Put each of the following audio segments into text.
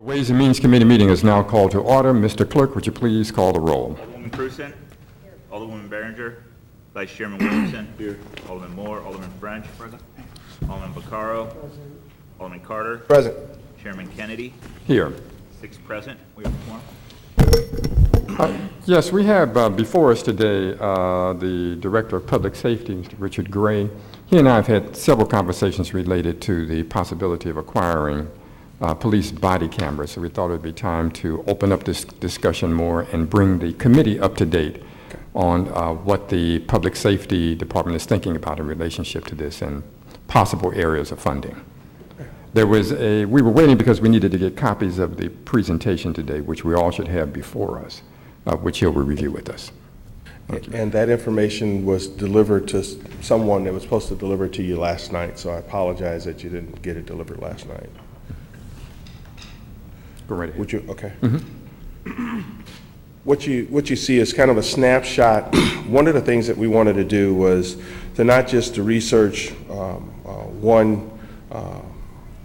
Ways and Means Committee meeting is now called to order. Mr. Clerk, would you please call the roll? Alderwoman Cruzen. Here. Alderwoman Behringer. Vice Chairman Williamson. Here. Alderman Moore. Alderman French. Present. Alderman Vaccaro. Present. Alderman Carter. Present. Chairman Kennedy. Here. 6 present. We have a quorum. Yes, we have before us today the Director of Public Safety, Mr. Richard Gray. He and I have had several conversations related to the possibility of acquiring police body cameras, so we thought it would be time to open up this discussion more and bring the committee up to date on what the Public Safety Department is thinking about in relationship to this and possible areas of funding. We were waiting because we needed to get copies of the presentation today, which we all should have before us, which he'll review with us. And that information was delivered to someone that was supposed to deliver it to you last night, so I apologize that you didn't get it delivered last night. Go right ahead. Would you? Okay. Mm-hmm. What you see is kind of a snapshot. One of the things that we wanted to do was to not just to research one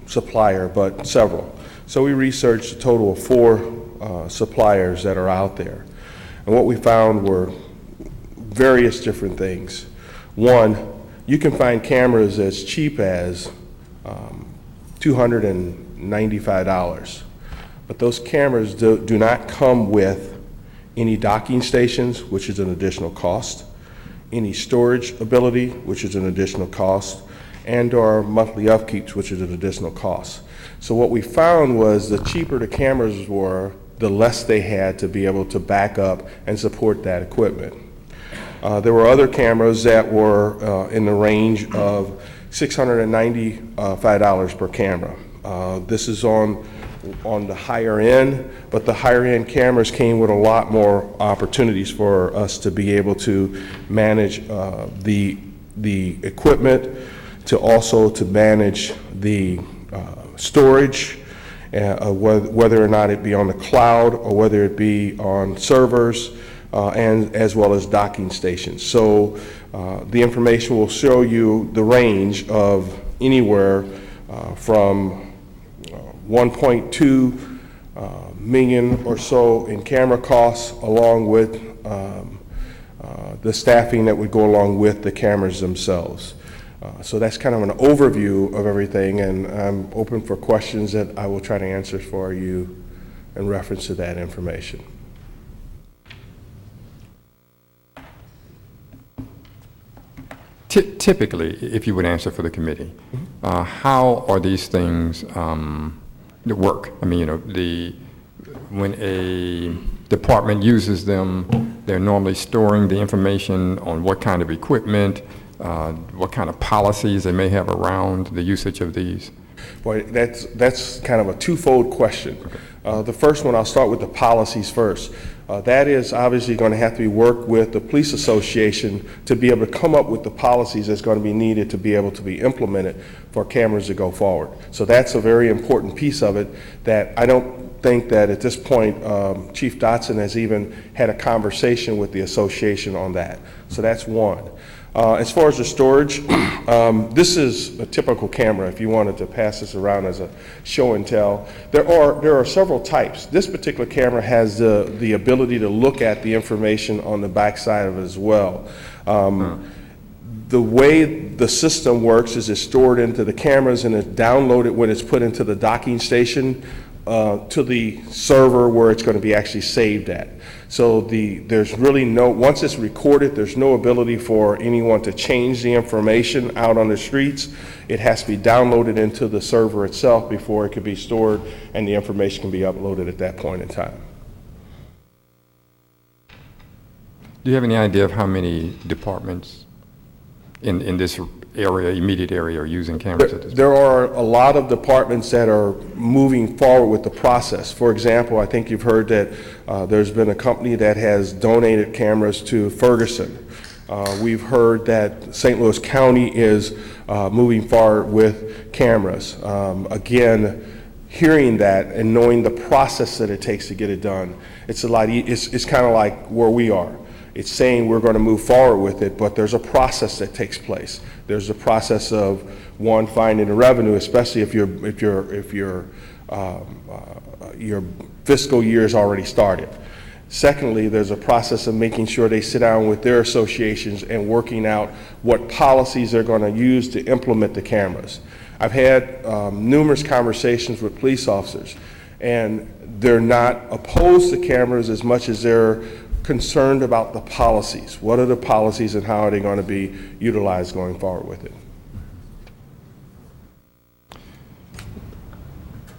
supplier, but several. So we researched a total of 4 suppliers that are out there. And what we found were various different things. One, you can find cameras as cheap as $295. But those cameras do not come with any docking stations, which is an additional cost, any storage ability, which is an additional cost, and or monthly upkeeps, which is an additional cost. So what we found was the cheaper the cameras were, the less they had to be able to back up and support that equipment. There were other cameras that were in the range of $695 per camera. This is on the higher end, but the higher end cameras came with a lot more opportunities for us to be able to manage the equipment, to also to manage the storage, whether or not it be on the cloud or whether it be on servers, and as well as docking stations. So the information will show you the range of anywhere from 1.2 million or so in camera costs, along with the staffing that would go along with the cameras themselves. So that's kind of an overview of everything, and I'm open for questions that I will try to answer for you in reference to that information. Typically, if you would answer for the committee, how are these things that work? I mean, when a department uses them, they're normally storing the information on what kind of equipment, what kind of policies they may have around the usage of these. Boy, that's kind of a twofold question. Okay. The first one, I'll start with the policies first. That is obviously going to have to be worked with the police association to be able to come up with the policies that's going to be needed to be able to be implemented for cameras to go forward. So that's a very important piece of it that I don't think that at this point Chief Dotson has even had a conversation with the association on that. So that's one. As far as the storage, this is a typical camera if you wanted to pass this around as a show and tell. There are several types. This particular camera has the ability to look at the information on the back side of it as well. The way the system works is it's stored into the cameras and it's downloaded when it's put into the docking station to the server where it's going to be actually saved at. So there's really once it's recorded, there's no ability for anyone to change the information out on the streets. It has to be downloaded into the server itself before it can be stored and the information can be uploaded at that point in time. Do you have any idea of how many departments in this area, immediate area, are using cameras at this point? There are a lot of departments that are moving forward with the process. For example, I think you've heard that there's been a company that has donated cameras to Ferguson. We've heard that St. Louis County is moving forward with cameras. Again, hearing that and knowing the process that it takes to get it done, it's kind of like where we are. It's saying we're going to move forward with it, but there's a process that takes place. There's a process of, one, finding the revenue, especially if you're your fiscal year is already started. Secondly, there's a process of making sure they sit down with their associations and working out what policies they're going to use to implement the cameras. I've had numerous conversations with police officers, and they're not opposed to cameras as much as they're concerned about the policies. What are the policies and how are they going to be utilized going forward with it?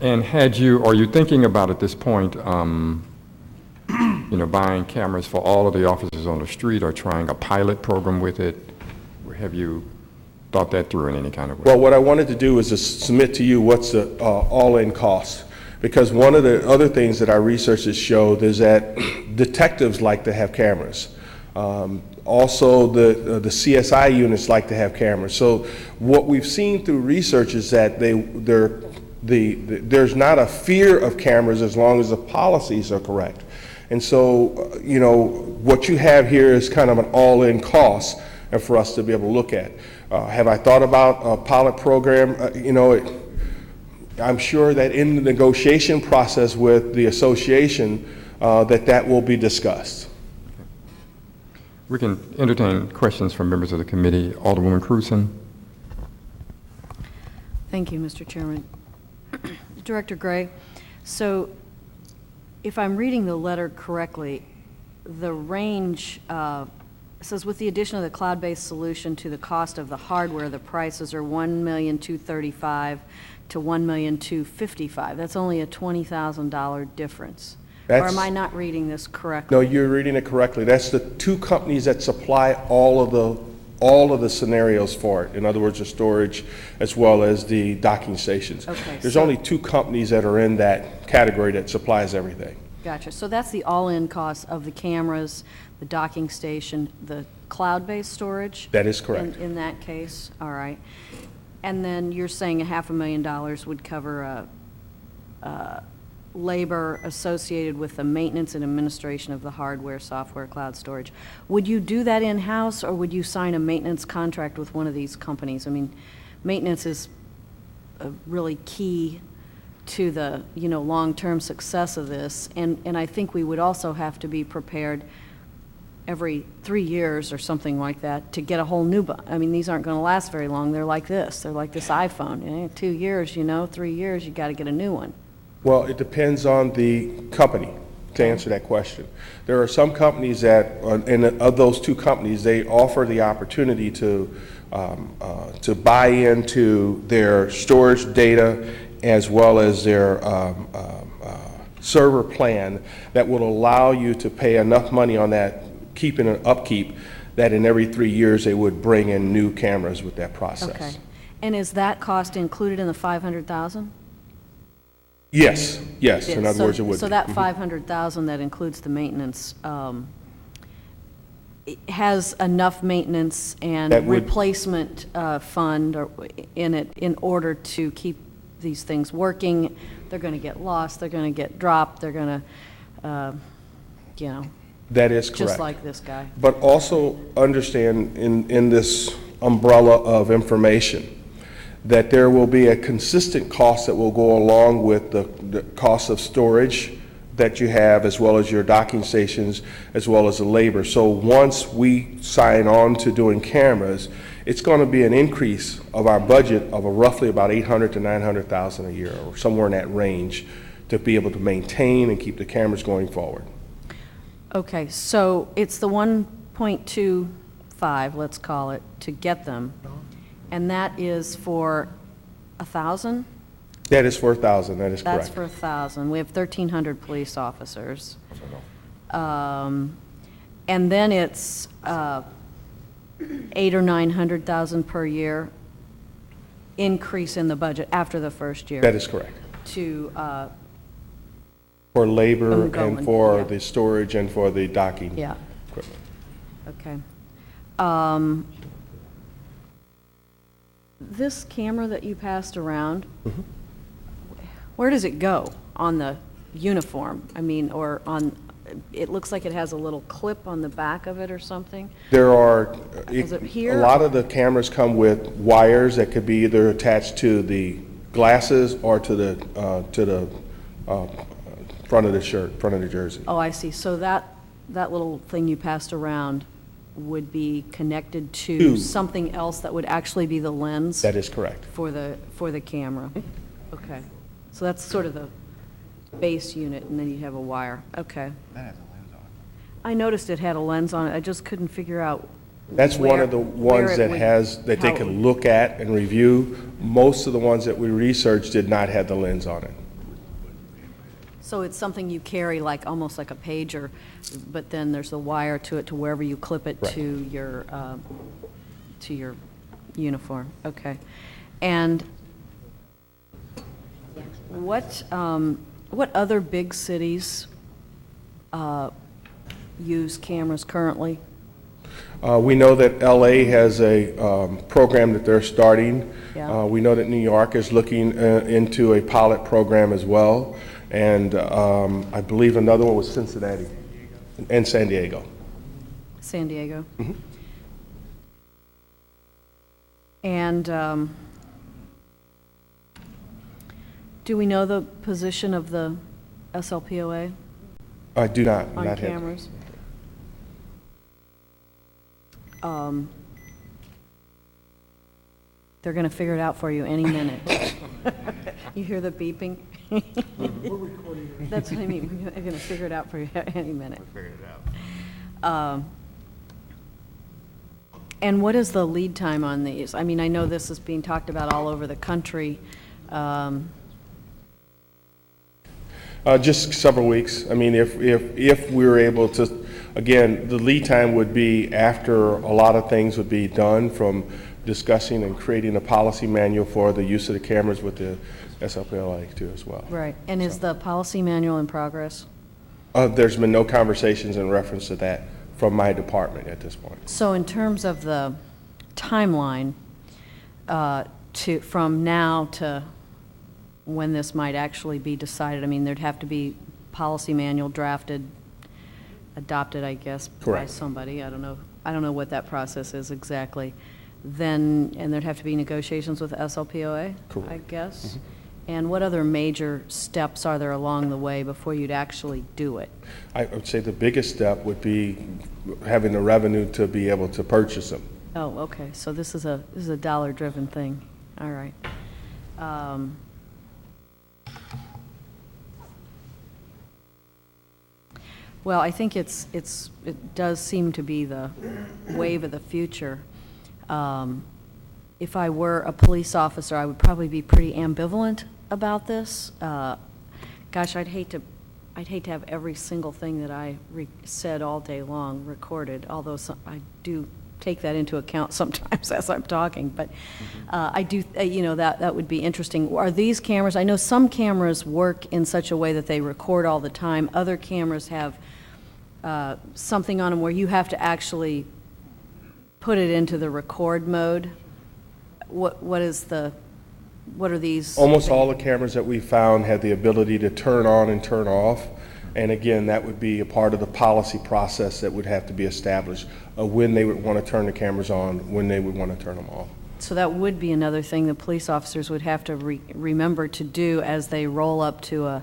And are you thinking about at this point, buying cameras for all of the officers on the street or trying a pilot program with it? Have you thought that through in any kind of way? Well, what I wanted to do is to submit to you what's the all-in cost. Because one of the other things that our research has showed is that detectives like to have cameras. Also, the CSI units like to have cameras. So what we've seen through research is that there's not a fear of cameras as long as the policies are correct. And so, what you have here is kind of an all-in cost and for us to be able to look at. Have I thought about a pilot program? I'm sure that in the negotiation process with the association, that will be discussed. We can entertain questions from members of the committee. Alderwoman Cruzen. Thank you, Mr. Chairman. Director Gray, so if I'm reading the letter correctly, the range says with the addition of the cloud-based solution to the cost of the hardware, the prices are $1,235,000 to $1,255,000. That's only a $20,000 difference. Or am I not reading this correctly? No, you're reading it correctly. That's the two companies that supply all of the scenarios for it. In other words, the storage as well as the docking stations. Okay, There's only two companies that are in that category that supplies everything. Gotcha. So that's the all-in cost of the cameras, the docking station, the cloud-based storage? That is correct. In that case, all right. And then you're saying $500,000 would cover labor associated with the maintenance and administration of the hardware, software, cloud storage. Would you do that in-house, or would you sign a maintenance contract with one of these companies? I mean, maintenance is really key to the long-term success of this, and I think we would also have to be prepared every 3 years or something like that to get a whole new I mean, these aren't going to last very long. They're like this iPhone. 2 years, 3 years, you got to get a new one. Well, it depends on the company to answer that question. There are some companies that, and of those two companies, they offer the opportunity to buy into their storage data as well as their server plan that will allow you to pay enough money on that keeping an upkeep that in every 3 years they would bring in new cameras with that process. Okay. And is that cost included in the $500,000? Yes. In other words, it would. So that $500,000 that includes the maintenance it has enough maintenance and replacement fund in it in order to keep these things working. They're going to get lost. They're going to get dropped. They're going to, That is correct. just like this guy. But also understand in this umbrella of information that there will be a consistent cost that will go along with the cost of storage that you have, as well as your docking stations, as well as the labor. So once we sign on to doing cameras, it's going to be an increase of our budget of roughly about $800,000 to $900,000 a year, or somewhere in that range, to be able to maintain and keep the cameras going forward. Okay, so it's the 1.25, let's call it, to get them, and that is for 1,000? That is for 1,000, that is correct. That's for 1,000. We have 1,300 police officers. And then it's 800,000 or 900,000 per year increase in the budget after the first year. That is correct. To for labor ongoing, and for yeah. the storage and for the docking yeah. equipment. Okay. This camera that you passed around, where does it go on the uniform? I mean, or on, it looks like it has a little clip on the back of it or something. There are, Is it here? a lot of the cameras come with wires that could be either attached to the glasses or to the front of the shirt, front of the jersey. Oh, I see. So that little thing you passed around would be connected to To- something else that would actually be the lens That is correct. for the camera? Okay. So that's sort of the base unit, and then you have a wire. Okay. That has a lens on it. I noticed it had a lens on it. I just couldn't figure out That's one where- of the where ones it that would- that they how it can would- look at and review. Most of the ones that we researched did not have the lens on it. So it's something you carry like, almost like a pager, but then there's a wire to it to wherever you clip it Right. to your uniform. Okay. And what other big cities use cameras currently? We know that LA has a program that they're starting. Yeah. We know that New York is looking into a pilot program as well. And I believe another one was Cincinnati and San Diego. San Diego? And do we know the position of the SLPOA I do not. on not have- cameras? They're going to figure it out for you any minute. You hear the beeping? That's what I mean. They're going to figure it out for you any minute. Figured it out. And what is the lead time on these? I mean, I know this is being talked about all over the country. Just several weeks. I mean, if we were able to, again, the lead time would be after a lot of things would be done, from discussing and creating a policy manual for the use of the cameras with the SLPLA too as well. Right. And is the policy manual in progress? There's been no conversations in reference to that from my department at this point. So in terms of the timeline, from now to when this might actually be decided, I mean, there'd have to be policy manual drafted, adopted, I guess, by Correct. somebody. I don't know what that process is exactly. Then, and there'd have to be negotiations with SLPOA, Correct. I guess? And what other major steps are there along the way before you'd actually do it? I would say the biggest step would be having the revenue to be able to purchase them. Oh, okay, so this is a dollar-driven thing, all right. Well, I think it does seem to be the wave of the future. If I were a police officer, I would probably be pretty ambivalent about this. Gosh, I'd hate to have every single thing that I said all day long recorded, although I do take that into account sometimes as I'm talking, but I do, that would be interesting. Are these cameras, I know some cameras work in such a way that they record all the time. Other cameras have something on them where you have to actually put it into the record mode. What are these? Almost all the cameras that we found had the ability to turn on and turn off. And again, that would be a part of the policy process that would have to be established, when they would want to turn the cameras on, when they would want to turn them off. So that would be another thing the police officers would have to remember to do as they roll up to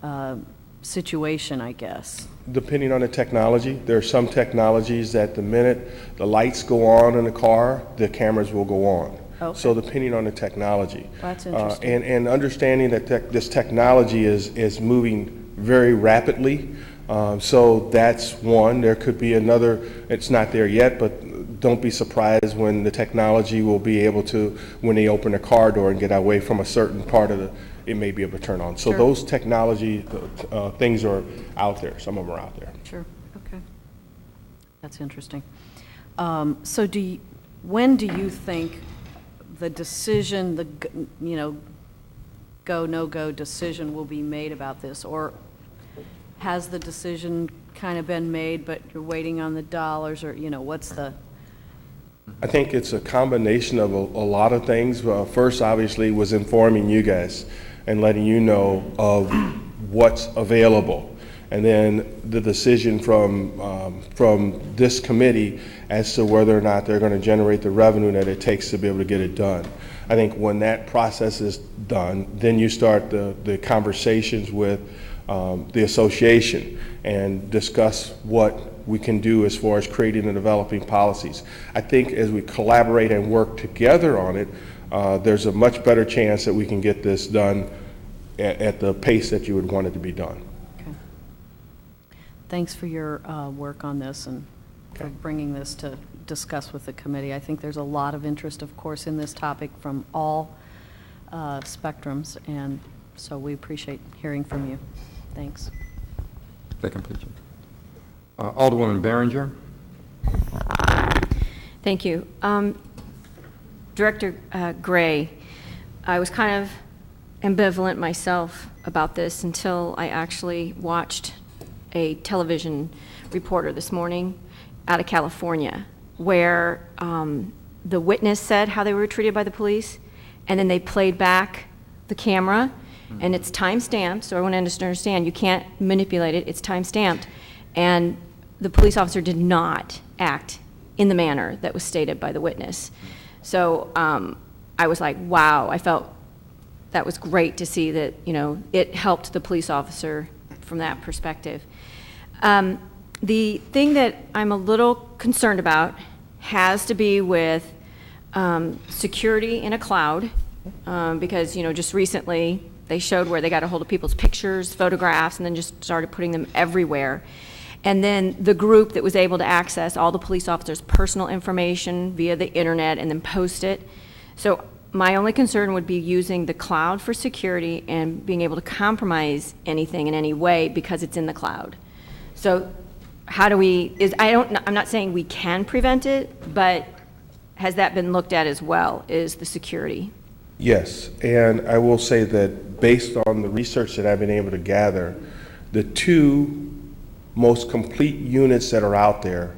a situation, I guess. Depending on the technology, there are some technologies that the minute the lights go on in the car, the cameras will go on. Okay. So depending on the technology. That's interesting. And understanding that this technology is moving very rapidly. So that's one. There could be another, it's not there yet, but don't be surprised when the technology will be able to, when they open a car door and get away from a certain part of it may be able to turn on. So Sure. those technology things are out there. Some of them are out there. Sure, okay. That's interesting. So when do you think the decision, go, no-go decision will be made about this? Or has the decision kind of been made, but you're waiting on the dollars, or, what's the? I think it's a combination of a lot of things. First, obviously, was informing you guys and letting you know of what's available. And then the decision from this committee as to whether or not they're going to generate the revenue that it takes to be able to get it done. I think when that process is done, then you start the conversations with the association and discuss what we can do as far as creating and developing policies. I think as we collaborate and work together on it, there's a much better chance that we can get this done at the pace that you would want it to be done. Okay. Thanks for your work on this and for bringing this to discuss with the committee. I think there's a lot of interest, of course, in this topic from all spectrums, and so we appreciate hearing from you. Thanks. That completes it. Alderwoman Behringer. Thank you. Director Gray, I was kind of ambivalent myself about this until I actually watched a television reporter this morning out of California where the witness said how they were treated by the police, and then they played back the camera, and it's time-stamped, so everyone understand, you can't manipulate it, it's time-stamped, and the police officer did not act in the manner that was stated by the witness. So I was like, wow, I felt that was great to see that, you know, it helped the police officer from that perspective. The thing that I'm a little concerned about has to be with security in a cloud, because, you know, just recently they showed where they got a hold of people's pictures, photographs, and then just started putting them everywhere. And then the group that was able to access all the police officers' personal information via the internet and then post it. So my only concern would be using the cloud for security and being able to compromise anything in any way because it's in the cloud. So how do we, I'm not saying we can prevent it, but has that been looked at as well, is the security? Yes, and I will say that based on the research that I've been able to gather, the two most complete units that are out there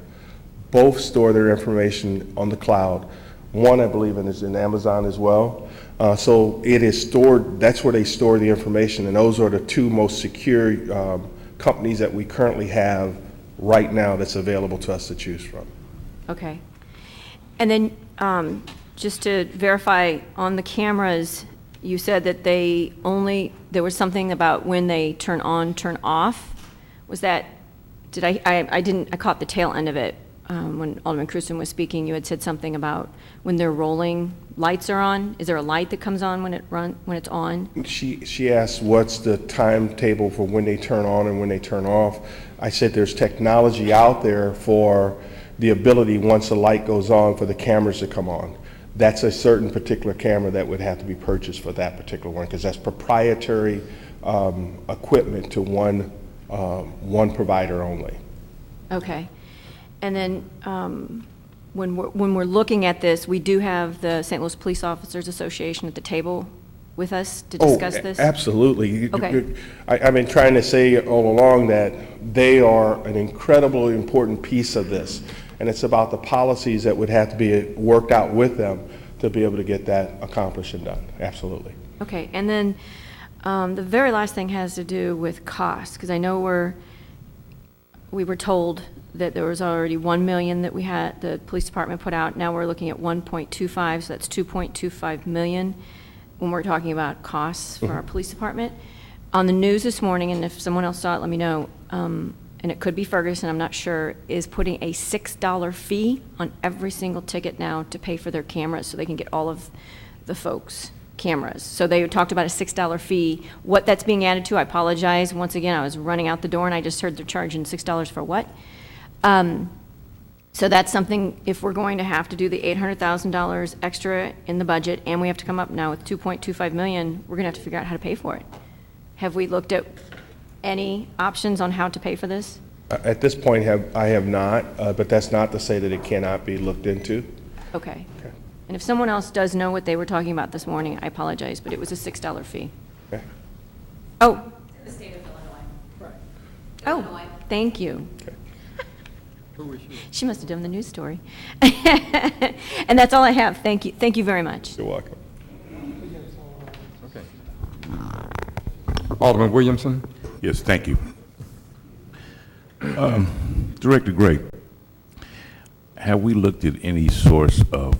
both store their information on the cloud. One, I believe, is in Amazon as well. So it is stored, that's where they store the information, and those are the two most secure companies that we currently have right now that's available to us to choose from. Okay. And then just to verify on the cameras, you said that there was something about when they turn on, turn off. Was that, I caught the tail end of it. When Alderman Cruzen was speaking, you had said something about when they're rolling, lights are on. Is there a light that comes on when it's on? She asked what's the timetable for when they turn on and when they turn off. I said there's technology out there for the ability, once the light goes on, for the cameras to come on. That's a certain particular camera that would have to be purchased for that particular one, because that's proprietary equipment to one provider only. Okay. And then when we're looking at this, we do have the St. Louis Police Officers Association at the table with us to discuss this? Absolutely. Okay. I've been trying to say all along that they are an incredibly important piece of this, and it's about the policies that would have to be worked out with them to be able to get that accomplished and done. Absolutely. Okay. And then the very last thing has to do with cost, because I know we were told that there was already $1 million that the police department put out. Now we're looking at 1.25, so that's 2.25 million when we're talking about costs for our police department. On the news this morning, and if someone else saw it, let me know, and it could be Ferguson, I'm not sure, is putting a $6 fee on every single ticket now to pay for their cameras so they can get all of the folks' cameras. So they talked about a $6 fee. What that's being added to, I apologize. Once again, I was running out the door and I just heard they're charging $6 for what? So that's something, if we're going to have to do the $800,000 extra in the budget, and we have to come up now with 2.25 million, we're gonna have to figure out how to pay for it. Have we looked at any options on how to pay for this? At this point, I have not, but that's not to say that it cannot be looked into. Okay. And if someone else does know what they were talking about this morning, I apologize, but it was a $6 fee. Okay. Oh. The state of Illinois. Right. Oh, thank you. Okay. Who is she? She must have done the news story. And that's all I have. Thank you. Thank you very much. You're welcome. Okay. Alderman Williamson. Yes, thank you. Director Gray, have we looked at any source of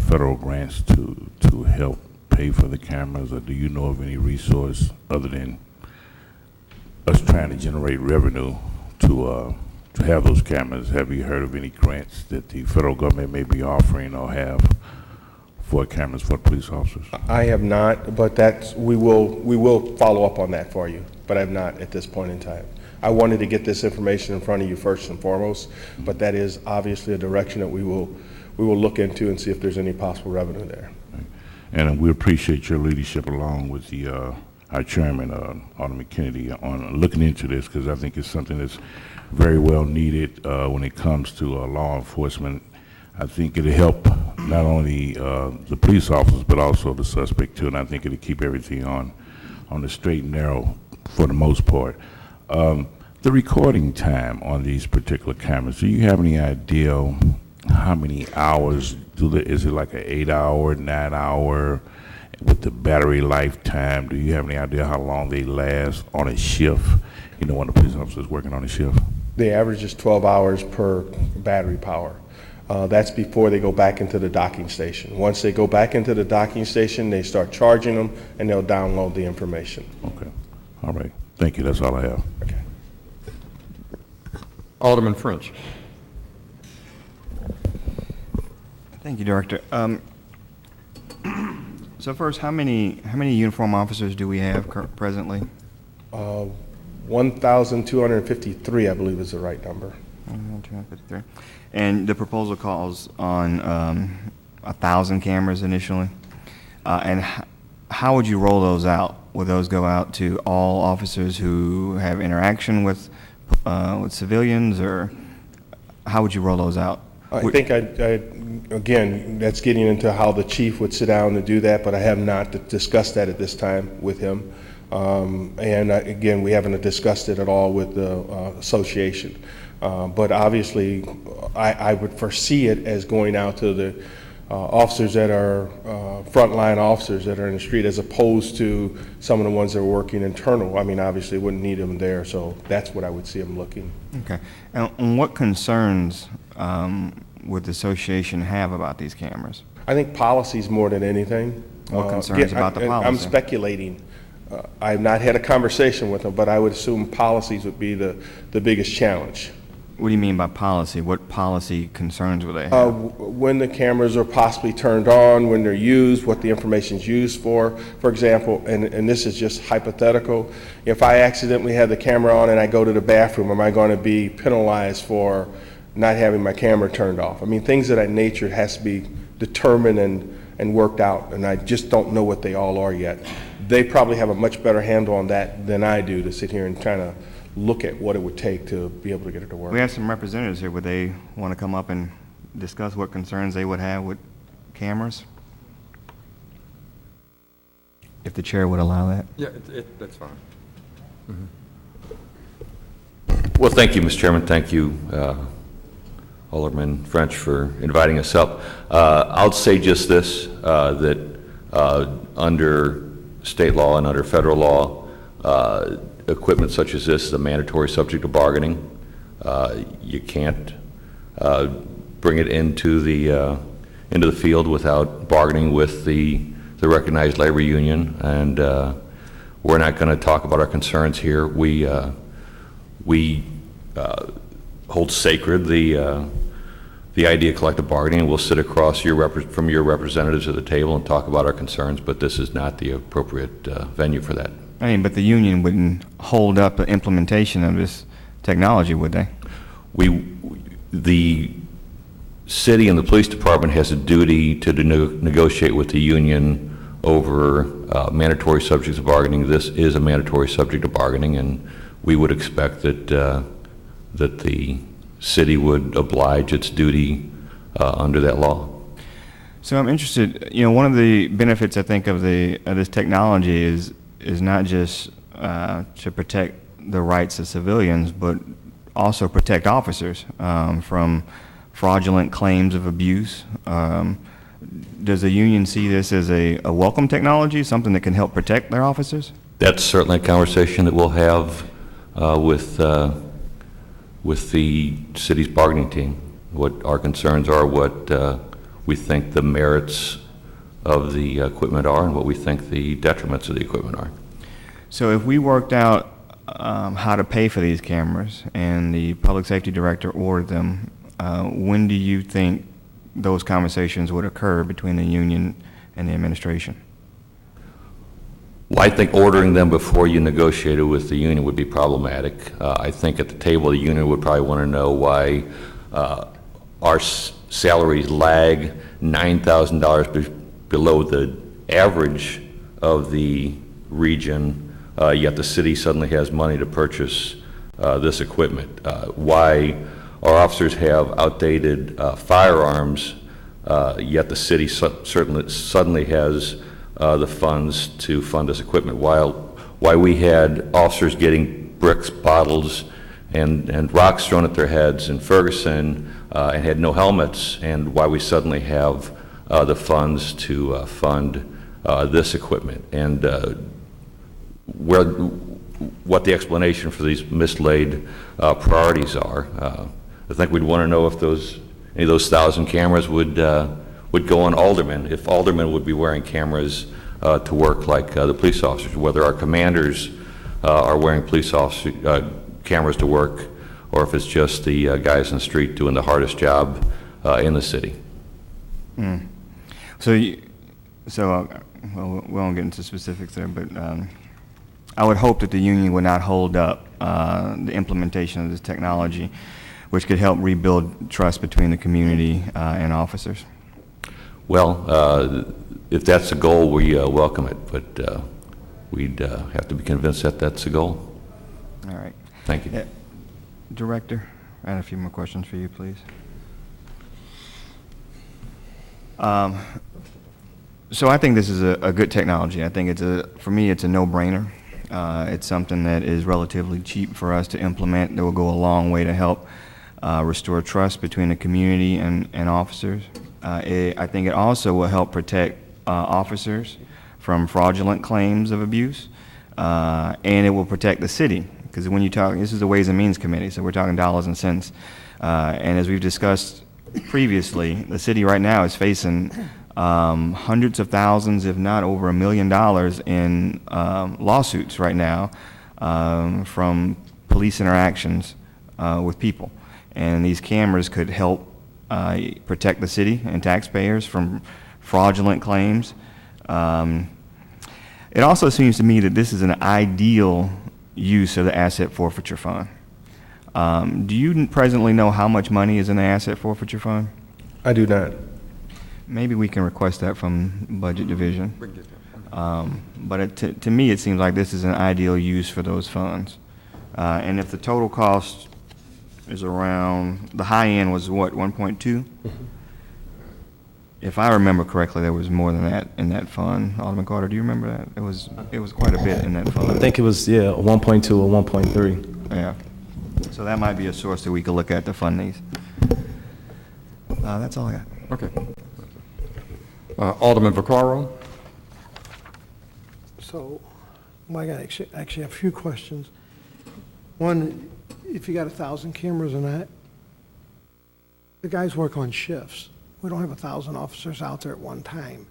federal grants to help pay for the cameras, or do you know of any resource other than us trying to generate revenue to have those cameras? Have you heard of any grants that the federal government may be offering or have for cameras for police officers? I have not, but we will follow up on that for you, but I have not at this point in time. I wanted to get this information in front of you first and foremost, but that is obviously a direction that we will look into and see if there's any possible revenue there. And we appreciate your leadership along with our chairman, Alderman Kennedy, on looking into this, because I think it's something that's very well needed when it comes to law enforcement. I think it'll help not only the police officers, but also the suspect too, and I think it'll keep everything on the straight and narrow for the most part. The recording time on these particular cameras, do you have any idea how many hours? Is it like an 8-hour, 9-hour? With the battery lifetime, do you have any idea how long they last on a shift, you know, when the police officer is working on a shift? The average is 12 hours per battery power. That's before they go back into the docking station. Once they go back into the docking station, they start charging them, and they'll download the information. Okay. All right. Thank you. That's all I have. Okay. Alderman French. Thank you, Director. So first, how many uniform officers do we have presently? 1,253, I believe, is the right number. 253. And the proposal calls on 1,000 cameras initially. And how would you roll those out? Would those go out to all officers who have interaction with civilians, or how would you roll those out? I think again, that's getting into how the chief would sit down to do that, but I have not discussed that at this time with him. Again, we haven't discussed it at all with the association. But obviously, I would foresee it as going out to the officers that are frontline officers that are in the street, as opposed to some of the ones that are working internal. I mean, obviously, wouldn't need them there, so that's what I would see them looking. Okay. And what concerns would the association have about these cameras? I think policies more than anything. What concerns about the policy? I'm speculating. I've not had a conversation with them, but I would assume policies would be the biggest challenge. What do you mean by policy? What policy concerns would they have? When the cameras are possibly turned on, when they're used, what the information's used for. For example, and this is just hypothetical, if I accidentally have the camera on and I go to the bathroom, am I going to be penalized for not having my camera turned off? I mean, things of that nature has to be determined and worked out, and I just don't know what they all are yet. They probably have a much better handle on that than I do to sit here and try to look at what it would take to be able to get it to work. We have some representatives here. Would they want to come up and discuss what concerns they would have with cameras? If the chair would allow that. Yeah, that's fine. Well, thank you, Mr. Chairman. Thank you, Alderman French, for inviting us up. I'll say just this, that under state law and under federal law, equipment such as this is a mandatory subject to bargaining. You can't bring it into the field without bargaining with the recognized labor union, and we're not going to talk about our concerns here. We hold sacred the idea of collective bargaining, and we'll sit across from your representatives at the table and talk about our concerns, but this is not the appropriate venue for that. I mean, but the union wouldn't hold up the implementation of this technology, would they? The city and the police department has a duty to negotiate with the union over mandatory subjects of bargaining. This is a mandatory subject of bargaining, and we would expect that that the city would oblige its duty under that law. So I'm interested. You know, one of the benefits I think of this technology is not just to protect the rights of civilians, but also protect officers from fraudulent claims of abuse. Does the union see this as a welcome technology, something that can help protect their officers? That's certainly a conversation that we'll have with the city's bargaining team. what our concerns are, what we think the merits of the equipment are, and what we think the detriments of the equipment are. So if we worked out how to pay for these cameras and the public safety director ordered them, when do you think those conversations would occur between the union and the administration? Well, I think ordering them before you negotiated with the union would be problematic. I think at the table, the union would probably want to know why our salaries lag $9,000 below the average of the region, yet the city suddenly has money to purchase this equipment. Why our officers have outdated firearms, yet the city suddenly has the funds to fund this equipment. Why we had officers getting bricks, bottles, and rocks thrown at their heads in Ferguson and had no helmets, and why we suddenly have the funds to fund this equipment, and what the explanation for these mislaid priorities are. I think we'd want to know if any of those 1,000 cameras would go on aldermen, if aldermen would be wearing cameras to work like the police officers, whether our commanders are wearing police officer cameras to work, or if it's just the guys in the street doing the hardest job in the city. Mm. Well, we won't get into specifics there, but I would hope that the union would not hold up the implementation of this technology, which could help rebuild trust between the community and officers. Well, if that's the goal, we welcome it, but we'd have to be convinced that that's the goal. All right. Thank you. Director, I had a few more questions for you, please. So I think this is a good technology. I think for me, it's a no-brainer. It's something that is relatively cheap for us to implement that will go a long way to help restore trust between the community and officers. I think it also will help protect officers from fraudulent claims of abuse, and it will protect the city, because when you talk, this is the Ways and Means Committee, so we're talking dollars and cents. And as we've discussed previously, the city right now is facing hundreds of thousands, if not over $1 million in lawsuits right now from police interactions with people. And these cameras could help protect the city and taxpayers from fraudulent claims. It also seems to me that this is an ideal use of the asset forfeiture fund. Do you presently know how much money is in the asset forfeiture fund? I do not. Maybe we can request that from Budget Division. But to me, it seems like this is an ideal use for those funds. And if the total cost is around, the high end was what, 1.2? Mm-hmm. If I remember correctly, there was more than that in that fund. Alderman Carter, do you remember that? It was quite a bit in that fund. I think it was, 1.2 or 1.3. Yeah. So that might be a source that we could look at to fund these. That's all I got. Okay. Alderman Vaccaro. So, I got actually have a few questions. One, if you got 1,000 cameras in that, the guys work on shifts. We don't have 1,000 officers out there at one time.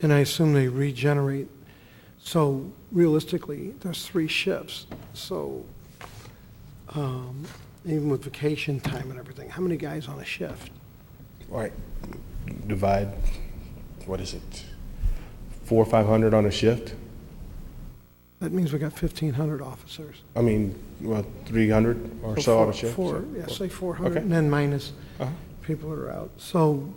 And I assume they regenerate. So realistically, there's 3 shifts. So even with vacation time and everything, how many guys on a shift? Right. Divide, what is it, 400 or 500 on a shift? That means we got 1,500 officers. I mean, what, 300 or so on a shift? Say 400, Okay. and then minus people that are out. So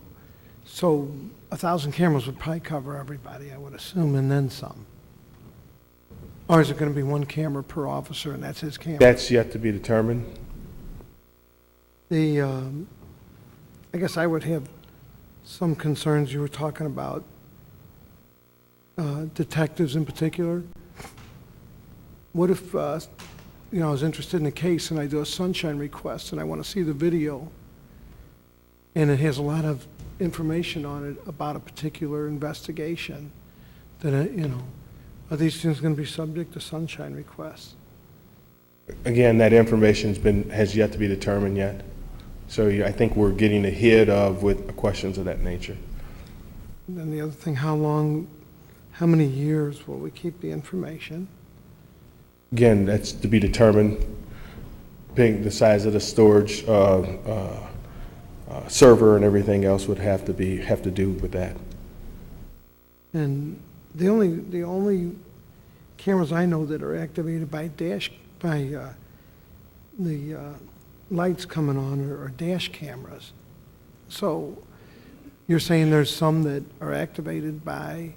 1,000 cameras would probably cover everybody, I would assume, and then some. Or is it going to be 1 camera per officer, and that's his camera? That's yet to be determined. I guess I would have some concerns. You were talking about detectives in particular. What if, I was interested in a case and I do a sunshine request and I want to see the video, and it has a lot of information on it about a particular investigation, then, are these things going to be subject to sunshine requests? Again, that information has yet to be determined yet. So I think we're getting ahead of with questions of that nature. And then the other thing, how many years will we keep the information? Again, that's to be determined. The size of the storage server and everything else would have to do with that. And the only cameras I know that are activated by the lights coming on are dash cameras. So you're saying there's some that are activated by?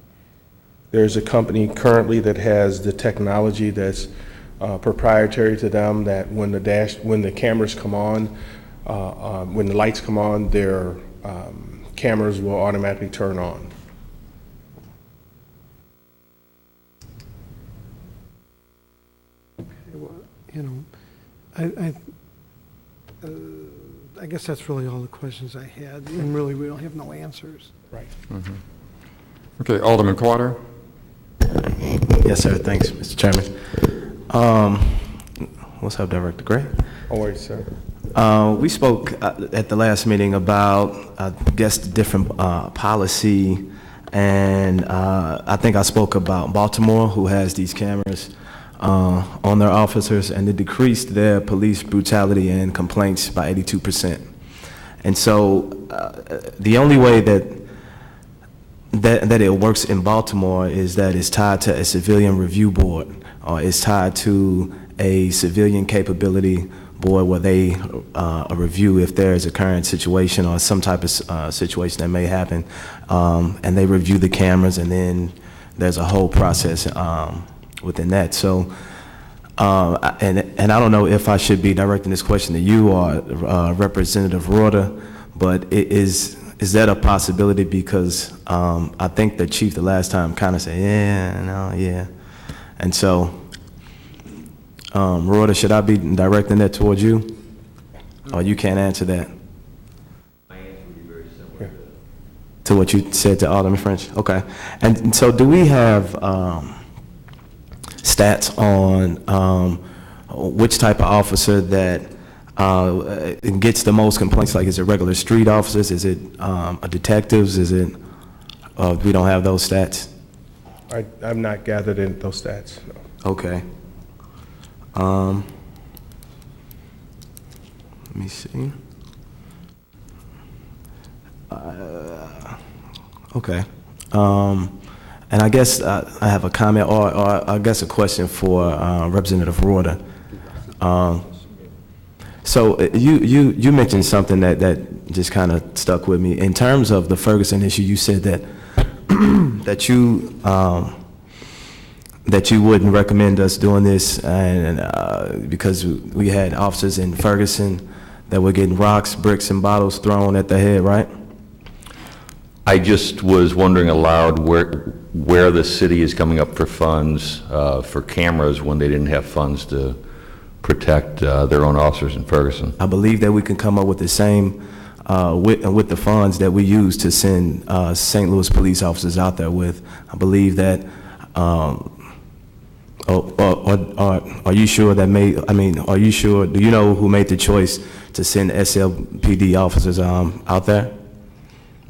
There's a company currently that has the technology that's proprietary to them, that when the cameras come on, when the lights come on, their cameras will automatically turn on. You know, I guess that's really all the questions I had, and really, we don't have no answers. Right. Okay, Alderman Carter. Yes, sir. Thanks, Mr. Chairman. What's up, Director Gray? All right, sir. We spoke at the last meeting about, I guess, the different policy, and I think I spoke about Baltimore, who has these cameras on their officers, and it decreased their police brutality and complaints by 82%. And so the only way that it works in Baltimore is that it's tied to a civilian review board, or it's tied to a civilian capability board where they review if there is a current situation or some type of situation that may happen, and they review the cameras, and then there's a whole process within that. So, and I don't know if I should be directing this question to you or Representative Rorter, but is that a possibility? Because I think the chief the last time kind of said, yeah, no, yeah. And so, Rorter, should I be directing that towards you? Or you can't answer that? My answer would be very similar to what you said to Alderman French? Okay. And so do we have stats on which type of officer that gets the most complaints? Like, is it regular street officers? Is it detectives? Is it, we don't have those stats? I've not gathered in those stats. No. Okay. Let me see. Okay. And I guess I have a comment, or I guess a question for Representative Rorter. So you mentioned something that just kind of stuck with me. In terms of the Ferguson issue, you said that that you wouldn't recommend us doing this, and because we had officers in Ferguson that were getting rocks, bricks, and bottles thrown at their head, right? I just was wondering aloud where the city is coming up for funds for cameras when they didn't have funds to protect their own officers in Ferguson. I believe that we can come up with the same, with the funds that we use to send St. Louis police officers out there with. I believe that, are you sure that are you sure, do you know who made the choice to send SLPD officers out there?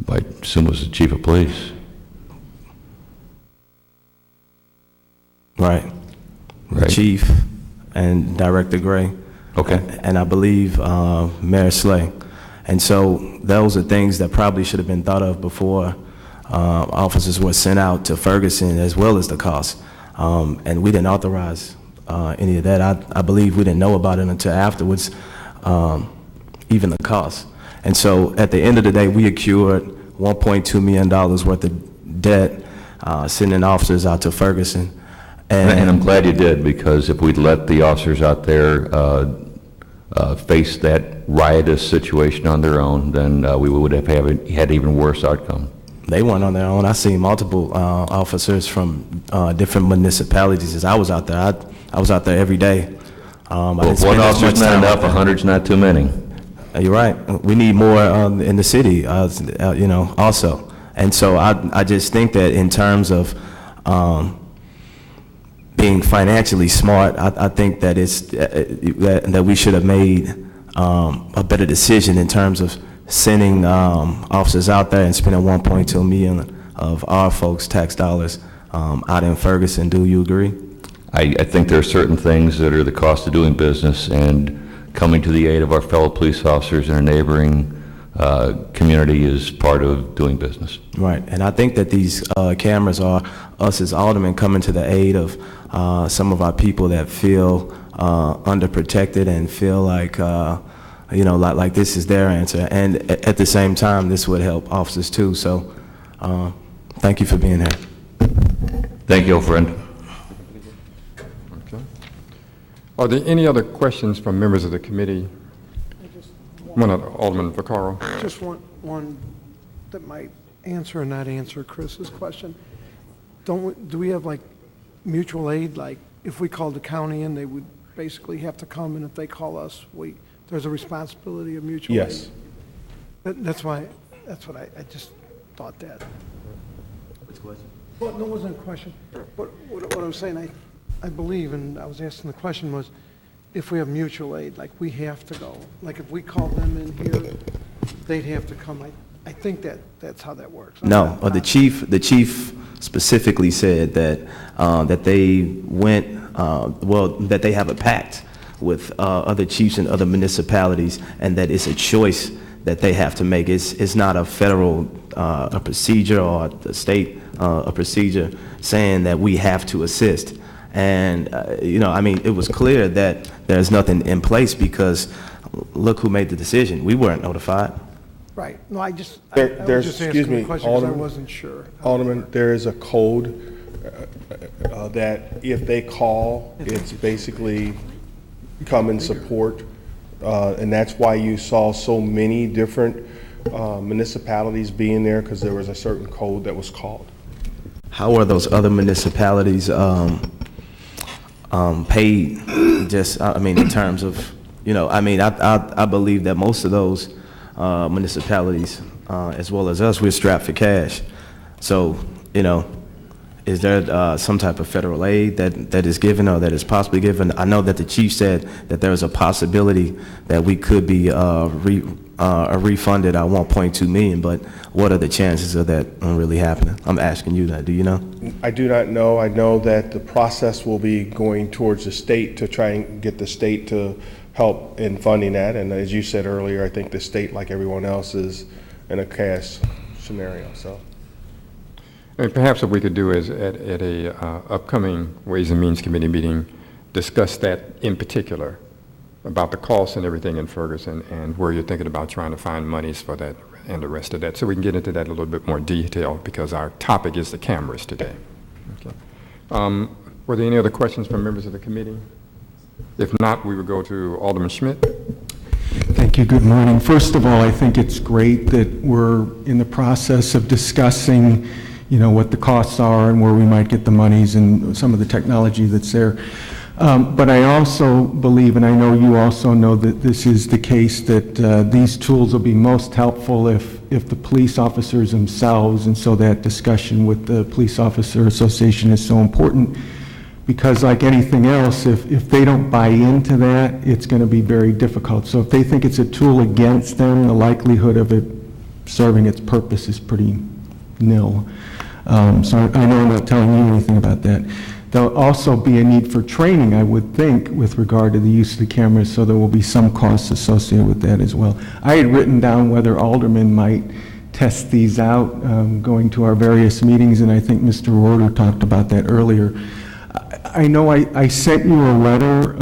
I assume it was the chief of police. Right. Right. Chief and Director Gray. Okay. And I believe Mayor Slay. And so those are things that probably should have been thought of before officers were sent out to Ferguson, as well as the cost. And we didn't authorize any of that. I believe we didn't know about it until afterwards, even the cost. And so at the end of the day, we accrued $1.2 million worth of debt sending officers out to Ferguson. And I'm glad you did, because if we'd let the officers out there face that riotous situation on their own, then we would have had even worse outcome. They weren't on their own. I seen multiple officers from different municipalities as I was out there. I was out there every day. Well, one officer's not enough, 100's not too many. You're right. We need more in the city, also. And so I just think that in terms of being financially smart, I think that that we should have made a better decision in terms of sending officers out there and spending 1.2 million of our folks' tax dollars out in Ferguson. Do you agree? I think there are certain things that are the cost of doing business, and coming to the aid of our fellow police officers in a neighboring community is part of doing business. Right, and I think that these cameras are us as aldermen coming to the aid of some of our people that feel underprotected and feel like, you know, like this is their answer. And at the same time, this would help officers too. So thank you for being here. Thank you, friend. Okay. Are there any other questions from members of the committee? Alderman Vaccaro. Just one that might answer or not answer Chris's question. Do we have like mutual aid? Like if we called the county in, they would basically have to come, and if they call us, there's a responsibility of mutual aid? Yes. That's what I just thought that. Which question? Well, no, it wasn't a question. What I was saying, I believe, and I was asking the question was, if we have mutual aid, like we have to go, like if we called them in here, they'd have to come. I think that's how that works. No, the chief specifically said that that they went, that they have a pact with other chiefs and other municipalities, and that it's a choice that they have to make. It's not a federal a procedure or the state a procedure saying that we have to assist. And, you know, I mean, it was clear that there's nothing in place because look who made the decision. We weren't notified. Right. No, I was just Excuse asking me, the question because I Alderman. wasn't sure. Alderman, there is a code that if they call, it's basically come and support, and that's why you saw so many different municipalities being there, because there was a certain code that was called. How are those other municipalities paid? Just, I mean, in terms of, you know, I mean, I believe that most of those municipalities, as well as us, we're strapped for cash. So, you know, is there some type of federal aid that is given or that is possibly given? I know that the chief said that there is a possibility that we could be refunded our 1.2 million, but what are the chances of that really happening? I'm asking you that. Do you know? I do not know. I know that the process will be going towards the state to try and get the state to help in funding that. And as you said earlier, I think the state, like everyone else, is in a cash scenario. So, And perhaps what we could do is at a upcoming Ways and Means Committee meeting, discuss that in particular, about the costs and everything in Ferguson and where you're thinking about trying to find monies for that and the rest of that. So we can get into that a little bit more detail because our topic is the cameras today. Okay. Were there any other questions from members of the committee? If not, we would go to Alderman Schmidt. Thank you. Good morning. First of all, I think it's great that we're in the process of discussing, you know, what the costs are and where we might get the monies and some of the technology that's there. But I also believe, and I know you also know, that this is the case, that these tools will be most helpful if the police officers themselves, and so that discussion with the Police Officer Association is so important, because like anything else, if they don't buy into that, it's going to be very difficult. So if they think it's a tool against them, the likelihood of it serving its purpose is pretty nil. So I know I'm not telling you anything about that. There'll also be a need for training, I would think, with regard to the use of the cameras, so there will be some costs associated with that as well. I had written down whether aldermen might test these out, going to our various meetings, and I think Mr. Roeder talked about that earlier. I know I sent you a letter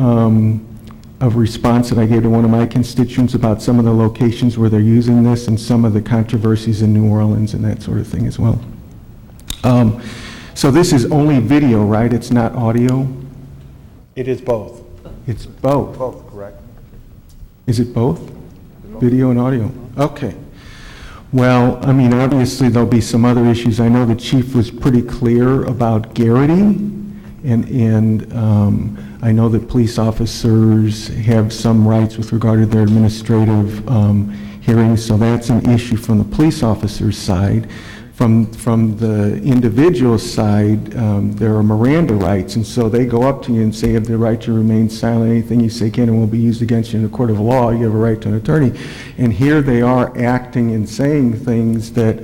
of response that I gave to one of my constituents about some of the locations where they're using this and some of the controversies in New Orleans and that sort of thing as well. So this is only video, right? It's not audio? it is both. It's both. Both, correct. Is it both? Video and audio? Okay. Well, I mean, obviously there'll be some other issues. I know the chief was pretty clear about garroting, and I know that police officers have some rights with regard to their administrative hearings, so that's an issue from the police officer's side. from the individual side, there are Miranda rights, and so they go up to you and say you have the right to remain silent. Anything you say can and will be used against you in a court of law. You have a right to an attorney. And here they are acting and saying things that,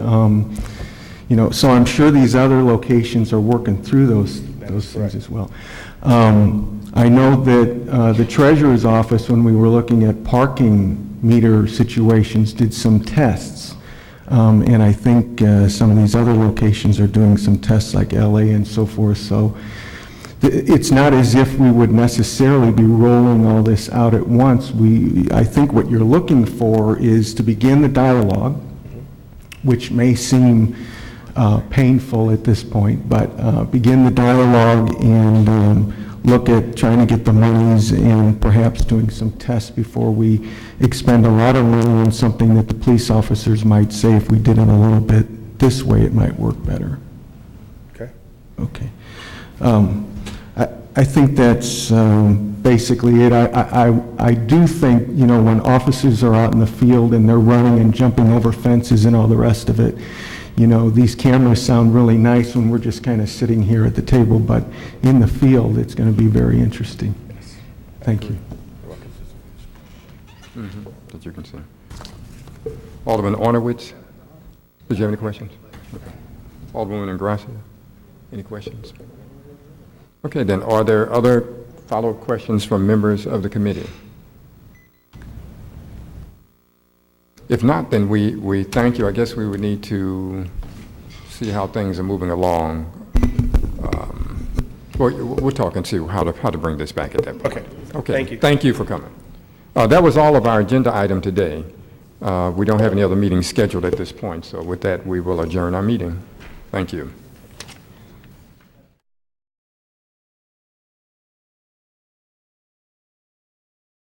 you know, so I'm sure these other locations are working through those things as well. I know that the treasurer's office, when we were looking at parking meter situations, did some tests. And I think some of these other locations are doing some tests like LA and so forth. So it's not as if we would necessarily be rolling all this out at once. I think what you're looking for is to begin the dialogue, which may seem painful at this point, but begin the dialogue and look at trying to get the monies and perhaps doing some tests before we expend a lot of money on something that the police officers might say if we did it a little bit this way, it might work better. Okay. Okay. I think that's basically it. I do think, you know, when officers are out in the field and they're running and jumping over fences and all the rest of it, you know, these cameras sound really nice when we're just kind of sitting here at the table, but in the field, it's going to be very interesting. Yes. Thank you. That you can see. Alderman Ornowitz, did you have any questions? Okay. Alderwoman Ingracia, any questions? Okay, then, are there other follow-up questions from members of the committee? If not, then we thank you. I guess we would need to see how things are moving along. We'll talk and see how to bring this back at that point. Okay. Okay. Thank you. Thank you for coming. That was all of our agenda item today. We don't have any other meetings scheduled at this point, so with that, we will adjourn our meeting. Thank you.